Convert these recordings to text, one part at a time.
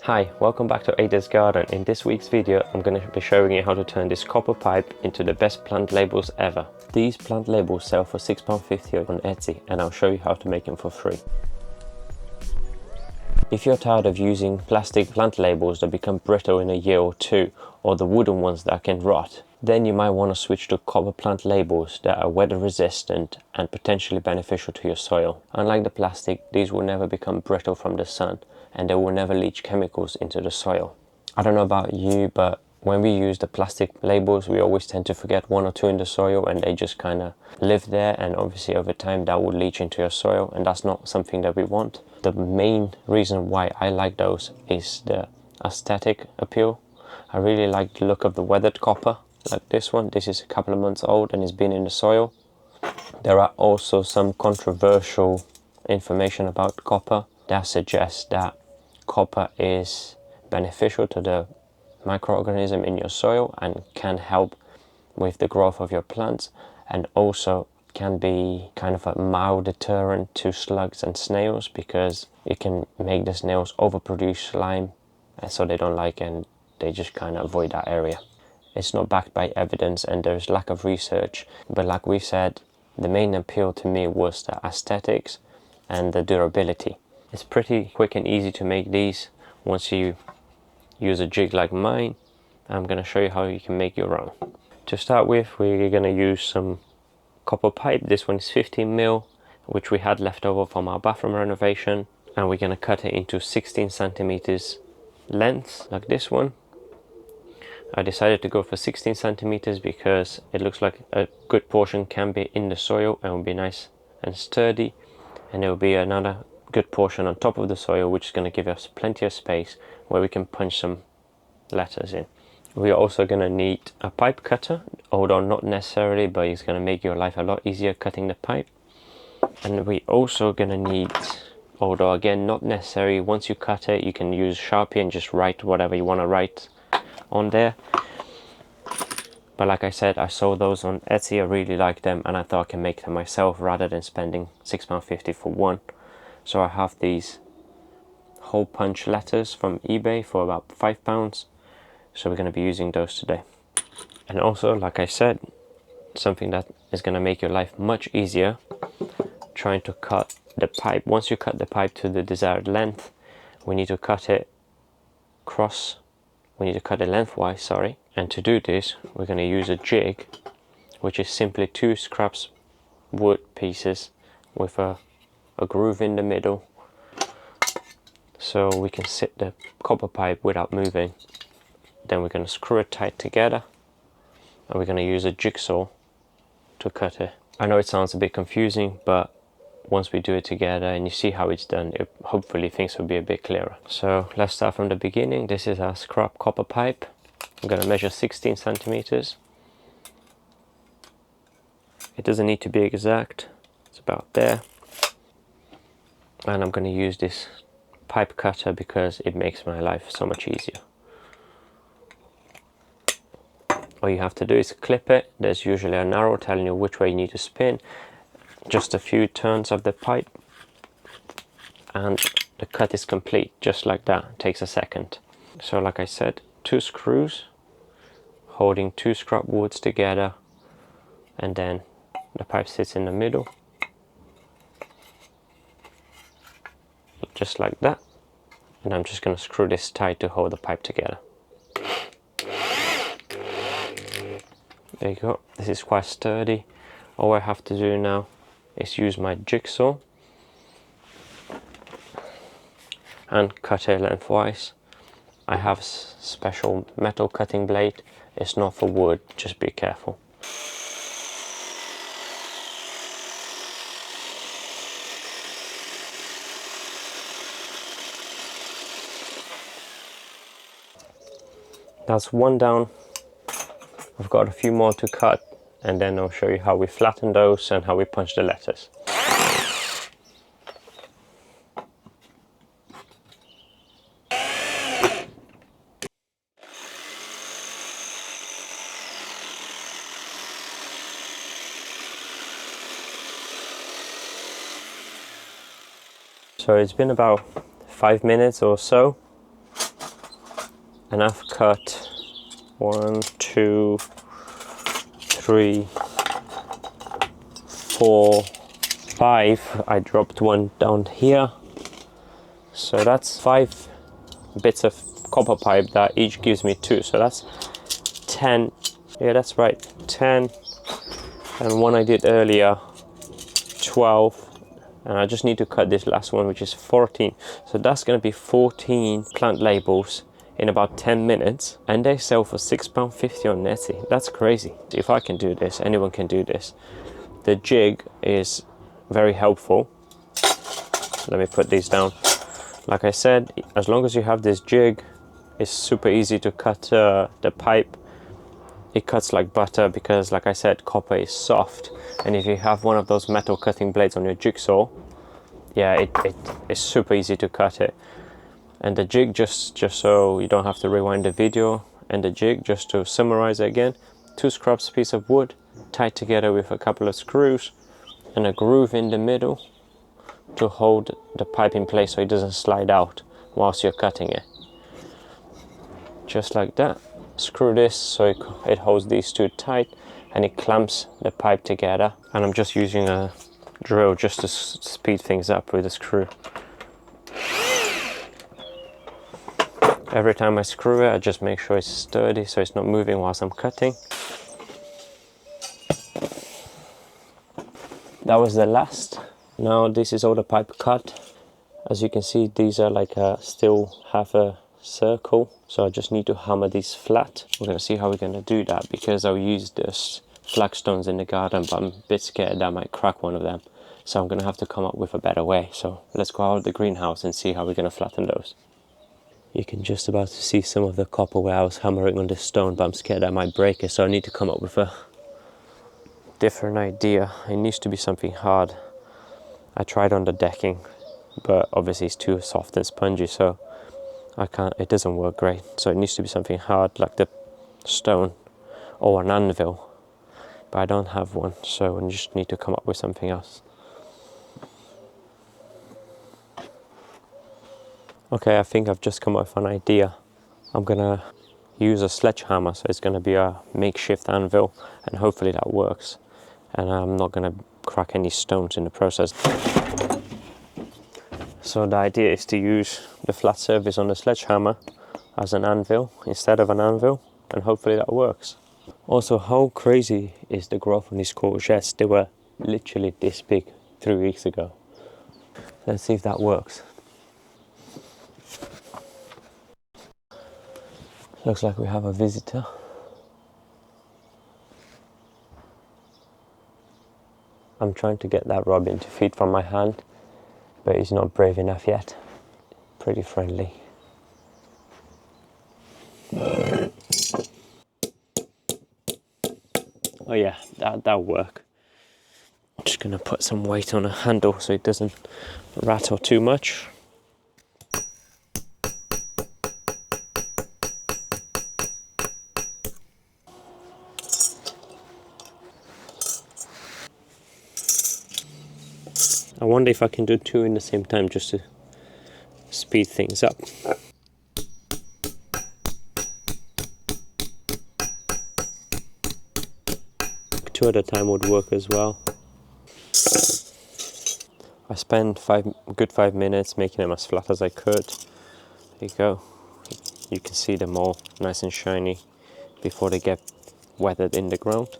Hi, welcome back to Ada's Garden. In this week's video I'm going to be showing you how to turn this copper pipe into the best plant labels ever. These plant labels sell for £6.50 on Etsy and I'll show you how to make them for free. If you're tired of using plastic plant labels that become brittle in a year or two, or the wooden ones that can rot, then you might want to switch to copper plant labels that are weather resistant and potentially beneficial to your soil. Unlike the plastic, these will never become brittle from the sun and they will never leach chemicals into the soil. I don't know about you, but when we use the plastic labels, we always tend to forget one or two in the soil and they just kind of live there, and obviously over time that will leach into your soil and that's not something that we want. The main reason why I like those is the aesthetic appeal. I really like the look of the weathered copper, like this one. This is a couple of months old and it's been in the soil. There are also some controversial information about copper that suggests that copper is beneficial to the microorganism in your soil and can help with the growth of your plants, and also can be kind of a mild deterrent to slugs and snails because it can make the snails overproduce slime, and so they don't like it and they just kind of avoid that area. It's not backed by evidence and there's lack of research, but like we said, the main appeal to me was the aesthetics and the durability. It's pretty quick and easy to make these once you use a jig like mine. I'm going to show you how you can make your own. To start with, we're going to use some copper pipe. This one is 15mm, which we had left over from our bathroom renovation, and we're going to cut it into 16 centimeters lengths like this one. I decided to go for 16 centimeters because it looks like a good portion can be in the soil and will be nice and sturdy, and there will be another good portion on top of the soil which is going to give us plenty of space where we can punch some letters in. We are also going to need a pipe cutter, although not necessarily, but it's going to make your life a lot easier cutting the pipe. And we also going to need, although again not necessary, once you cut it you can use Sharpie and just write whatever you want to write on there. But like I said, I saw those on Etsy, I really like them and I thought I can make them myself rather than spending £6.50 for one. So I have these hole punch letters from eBay for about £5. So we're going to be using those today. And also, like I said, something that is going to make your life much easier, trying to cut the pipe. Once you cut the pipe to the desired length, we need to cut it lengthwise, sorry. And to do this, we're going to use a jig, which is simply two scraps wood pieces with a groove in the middle, so we can sit the copper pipe without moving. Then we're going to screw it tight together and we're going to use a jigsaw to cut it. I know it sounds a bit confusing, but once we do it together and you see how it's done, hopefully things will be a bit clearer. So let's start from the beginning. This is our scrap copper pipe. I'm going to measure 16 centimeters. It doesn't need to be exact, it's about there. And I'm going to use this pipe cutter because it makes my life so much easier. All you have to do is clip it. There's usually an arrow telling you which way you need to spin. Just a few turns of the pipe and the cut is complete, just like that. It takes a second. So like I said, two screws holding two scrap woods together, and then the pipe sits in the middle, just like that. And I'm just going to screw this tight to hold the pipe together. There you go. This is quite sturdy. All I have to do now is use my jigsaw and cut it lengthwise. I have special metal cutting blade. It's not for wood, just be careful. That's one down. I've got a few more to cut and then I'll show you how we flatten those and how we punch the letters. So it's been about 5 minutes or so And I've cut 1, 2, 3, 4, 5. I dropped one down here. So that's 5 bits of copper pipe that each gives me 2. So that's 10. Yeah, that's right, 10. And one I did earlier, 12. And I just need to cut this last one, which is 14. So that's going to be 14 plant labels in about 10 minutes. And they sell for £6.50 on Etsy. That's crazy. If I can do this, anyone can do this. The jig is very helpful. Let me put these down. Like I said, as long as you have this jig, it's super easy to cut the pipe. It cuts like butter because, like I said, copper is soft. And if you have one of those metal cutting blades on your jigsaw, yeah, it's super easy to cut it. And the jig, just so you don't have to rewind the video, and the jig, just to summarize it again, 2 scraps piece of wood tied together with a couple of screws and a groove in the middle to hold the pipe in place so it doesn't slide out whilst you're cutting it. Just like that. Screw this so it holds these 2 tight, and it clamps the pipe together. And I'm just using a drill just to speed things up with a screw. Every time I screw it, I just make sure it's sturdy so it's not moving whilst I'm cutting. That was the last. Now this is all the pipe cut. As you can see, these are like still half a circle, so I just need to hammer these flat. We're going to see how we're going to do that, because I'll use this flagstones in the garden, but I'm a bit scared that I might crack one of them, so I'm going to have to come up with a better way. So let's go out of the greenhouse and see how we're going to flatten those. You can just about see some of the copper where I was hammering on this stone, but I'm scared I might break it, so I need to come up with a different idea. It needs to be something hard. I tried on the decking, but obviously it's too soft and spongy, so it doesn't work great. So it needs to be something hard like the stone or an anvil, but I don't have one, so I just need to come up with something else. Okay, I think I've just come up with an idea. I'm gonna use a sledgehammer, so it's gonna be a makeshift anvil, and hopefully that works. And I'm not gonna crack any stones in the process. So the idea is to use the flat surface on the sledgehammer as an anvil instead of an anvil, and hopefully that works. Also, how crazy is the growth on these courgettes? They were literally this big 3 weeks ago. Let's see if that works. Looks like we have a visitor. I'm trying to get that robin to feed from my hand, but he's not brave enough yet. Pretty friendly. Oh yeah, that'll work. I'm just gonna put some weight on a handle so it doesn't rattle too much. I wonder if I can do 2 in the same time just to speed things up. 2 at a time would work as well. I spent a good 5 minutes making them as flat as I could. There you go. You can see them all nice and shiny before they get weathered in the ground.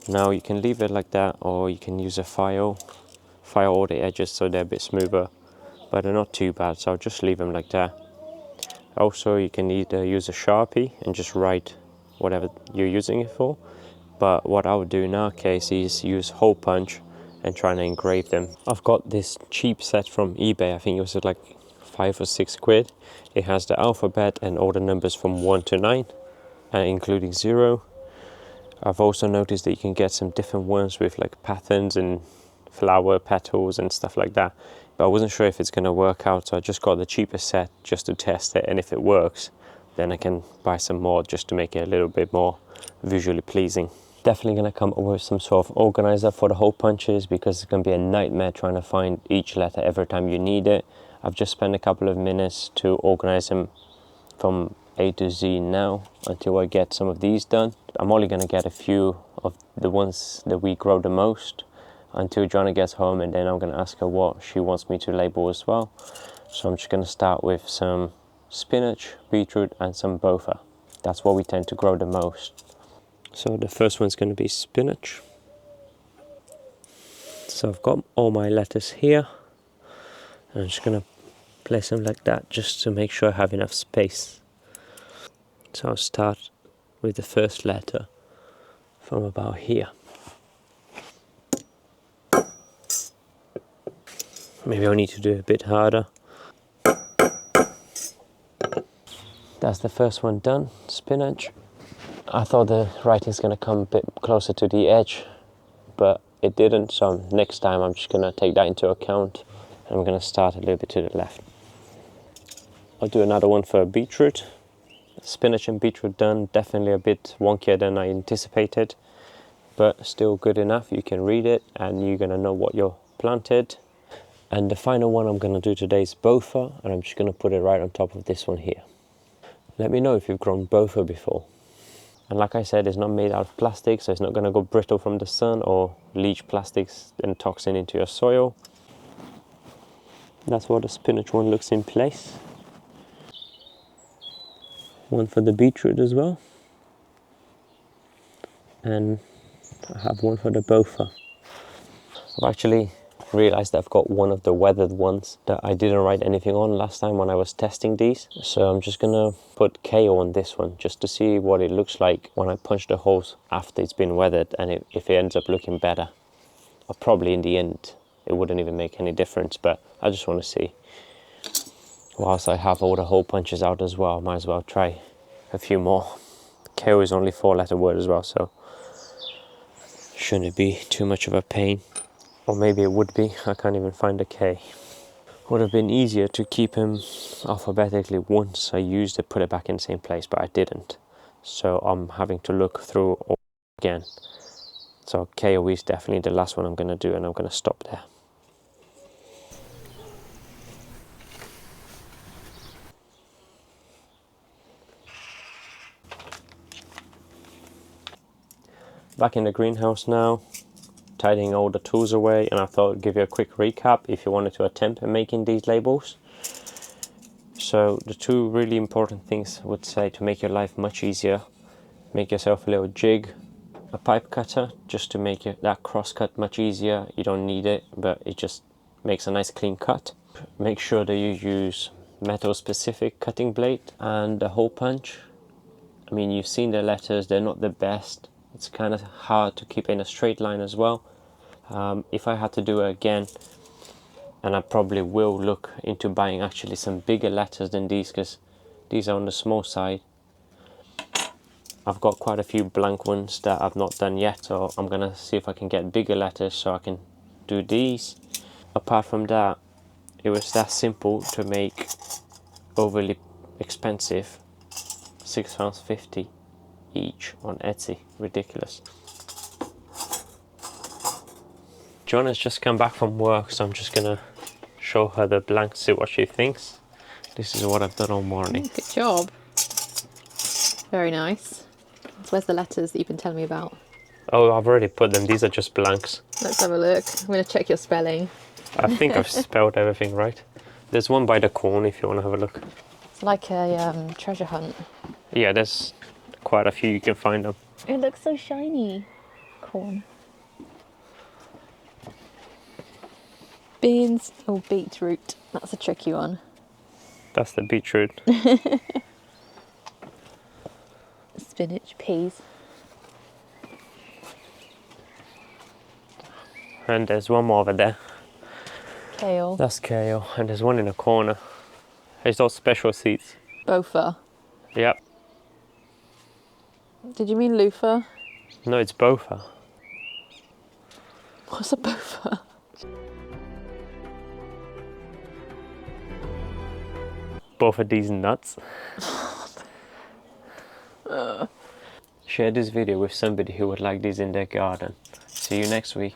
Now you can leave it like that, or you can use a file all the edges so they're a bit smoother, but they're not too bad, so I'll just leave them like that. Also, you can either use a Sharpie and just write whatever you're using it for, but what I would do in our case is use hole punch and try and engrave them. I've got this cheap set from eBay. I think it was like 5 or 6 quid. It has the alphabet and all the numbers from 1 to 9, including 0. I've also noticed that you can get some different ones with like patterns and flower petals and stuff like that, but I wasn't sure if it's going to work out, so I just got the cheapest set just to test it, and if it works then I can buy some more just to make it a little bit more visually pleasing. Definitely going to come up with some sort of organizer for the hole punches, because it's going to be a nightmare trying to find each letter every time you need it. I've just spent a couple of minutes to organize them from A to Z now until I get some of these done. I'm only going to get a few of the ones that we grow the most until Johnny gets home, and then I'm going to ask her what she wants me to label as well. So I'm just going to start with some spinach, beetroot and some bofa. That's what we tend to grow the most. So the first one's going to be spinach. So I've got all my letters here. I'm just going to place them like that just to make sure I have enough space. So I'll start with the first letter from about here. Maybe I need to do it a bit harder. That's the first one done, spinach. I thought the writing's going to come a bit closer to the edge, but it didn't, so next time I'm just going to take that into account. And I'm going to start a little bit to the left. I'll do another one for beetroot. Spinach and beetroot done, definitely a bit wonkier than I anticipated, but still good enough. You can read it and you're going to know what you're planted. And the final one I'm going to do today is bofa, and I'm just going to put it right on top of this one here. Let me know if you've grown bofa before. And like I said, it's not made out of plastic, so it's not going to go brittle from the sun or leach plastics and toxin into your soil. That's what the spinach one looks in place. One for the beetroot as well. And I have one for the bofa. I've actually realized that I've got one of the weathered ones that I didn't write anything on last time when I was testing these. So I'm just gonna put KO on this one just to see what it looks like when I punch the holes after it's been weathered, and if it ends up looking better. Or probably in the end it wouldn't even make any difference, but I just want to see. Whilst I have all the hole punches out as well, might as well try a few more. KO is only 4-letter word as well, so shouldn't be too much of a pain. Or maybe it would be, I can't even find a K. Would have been easier to keep them alphabetically once I used it, put it back in the same place, but I didn't. So I'm having to look through all again. So KO is definitely the last one I'm going to do, and I'm going to stop there. Back in the greenhouse now, tidying all the tools away, and I thought I'd give you a quick recap if you wanted to attempt at making these labels. So the two really important things I would say to make your life much easier: make yourself a little jig, a pipe cutter, just to make that cross cut much easier. You don't need it, but it just makes a nice clean cut. Make sure that you use metal specific cutting blade and a hole punch. I mean, you've seen the letters, they're not the best. It's kind of hard to keep in a straight line as well. If I had to do it again, and I probably will look into buying actually some bigger letters than these, because these are on the small side. I've got quite a few blank ones that I've not done yet, so I'm gonna see if I can get bigger letters so I can do these. Apart from that, it was that simple to make overly expensive £6.50 each on Etsy. Ridiculous. John has just come back from work, so I'm just gonna show her the blank, see what she thinks. This is what I've done all morning. Good job. Very nice. So where's the letters that you've been telling me about? Oh, I've already put them. These are just blanks. Let's have a look. I'm going to check your spelling. I think I've spelled everything right. There's one by the corn if you want to have a look. It's like a treasure hunt. Yeah, there's quite a few, you can find them. It looks so shiny. Corn. Beans or beetroot. That's a tricky one. That's the beetroot. Spinach, peas. And there's one more over there. Kale. That's kale. And there's one in the corner. It's those special seeds. Bofa. Yep. Did you mean loofah? No, it's bofa. What's a bofa? Both of these nuts. Share this video with somebody who would like these in their garden. See you next week.